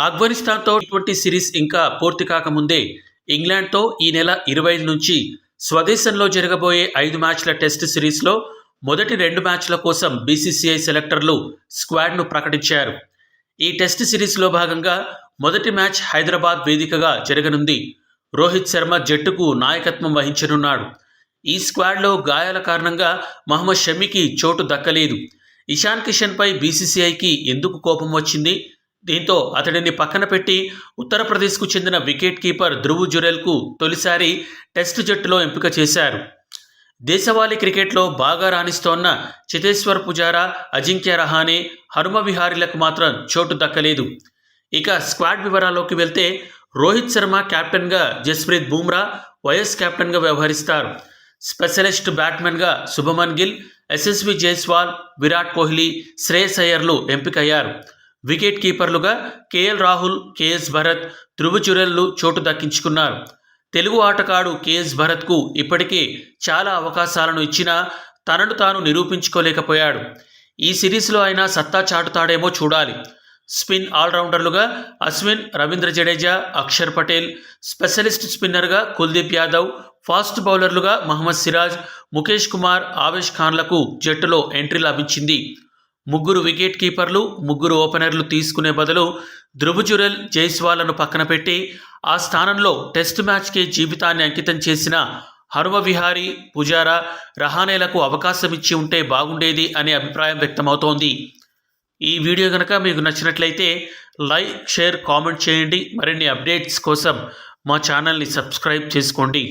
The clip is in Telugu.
ఆఫ్ఘనిస్తాన్తో టీ20 సిరీస్ ఇంకా పూర్తి కాకముందే ఇంగ్లాండ్తో ఈ నెల 25 నుంచి స్వదేశంలో జరగబోయే 5 మ్యాచ్ల టెస్ట్ సిరీస్లో మొదటి 2 మ్యాచ్ల కోసం బీసీసీఐ సెలెక్టర్లు స్క్వాడ్ను ప్రకటించారు. ఈ టెస్ట్ సిరీస్లో భాగంగా మొదటి మ్యాచ్ హైదరాబాద్ వేదికగా జరగనుంది. రోహిత్ శర్మ జట్టుకు నాయకత్వం వహించనున్నాడు. ఈ స్క్వాడ్లో గాయాల కారణంగా మహమ్మద్ షమీకి చోటు దక్కలేదు. ఇషాన్ కిషన్పై బీసీసీఐకి ఎందుకు కోపం వచ్చింది? దీంతో అతడిని పక్కన పెట్టి ఉత్తరప్రదేశ్కు చెందిన వికెట్ కీపర్ ధ్రువ్ జురెల్కు తొలిసారి టెస్ట్ జట్టులో ఎంపిక చేశారు. దేశవాళీ క్రికెట్లో బాగా రాణిస్తోన్న చేతేశ్వర్ పుజారా, అజింక్య రహానే, హనుమ విహారీలకు మాత్రం చోటు దక్కలేదు. ఇక స్క్వాడ్ వివరాల్లోకి వెళ్తే రోహిత్ శర్మ కెప్టెన్గా, జస్ప్రీత్ బుమ్రా వైస్ కెప్టెన్గా వ్యవహరిస్తారు. స్పెషలిస్ట్ బ్యాట్స్మెన్గా శుభమన్ గిల్, యశస్వి జైస్వాల్, విరాట్ కోహ్లీ, శ్రేయస్ అయ్యర్లు ఎంపికయ్యారు. వికెట్ కీపర్లుగా కేఎల్ రాహుల్, కేఎస్ భరత్, ధ్రువ్ జురెల్లు చోటు దక్కించుకున్నారు. తెలుగు ఆటగాడు కేఎస్ భరత్కు ఇప్పటికే చాలా అవకాశాలను ఇచ్చినా తనను తాను నిరూపించుకోలేకపోయాడు. ఈ సిరీస్లో అయినా సత్తా చాటుతాడేమో చూడాలి. స్పిన్ ఆల్రౌండర్లుగా అశ్విన్, రవీంద్ర జడేజా, అక్షర్ పటేల్, స్పెషలిస్ట్ స్పిన్నర్గా కుల్దీప్ యాదవ్, ఫాస్ట్ బౌలర్లుగా మహమ్మద్ సిరాజ్, ముఖేష్ కుమార్, ఆవేష్ ఖాన్లకు జట్టులో ఎంట్రీ లభించింది. 3 వికెట్ కీపర్లు, 3 ఓపెనర్లు తీసుకునే బదులు ధ్రువ్ జురెల్, జైస్వాల్ను పక్కన పెట్టి ఆ స్థానంలో టెస్ట్ మ్యాచ్కి జీవితాన్ని అంకితం చేసిన హనుమ విహారీ, పుజారా, రహానేలకు అవకాశం ఇచ్చి ఉంటే బాగుండేది అనే అభిప్రాయం వ్యక్తమవుతోంది. ఈ వీడియో కనుక మీకు నచ్చినట్లయితే లైక్, షేర్, కామెంట్ చేయండి. మరిన్ని అప్డేట్స్ కోసం మా ఛానల్ని సబ్స్క్రైబ్ చేసుకోండి.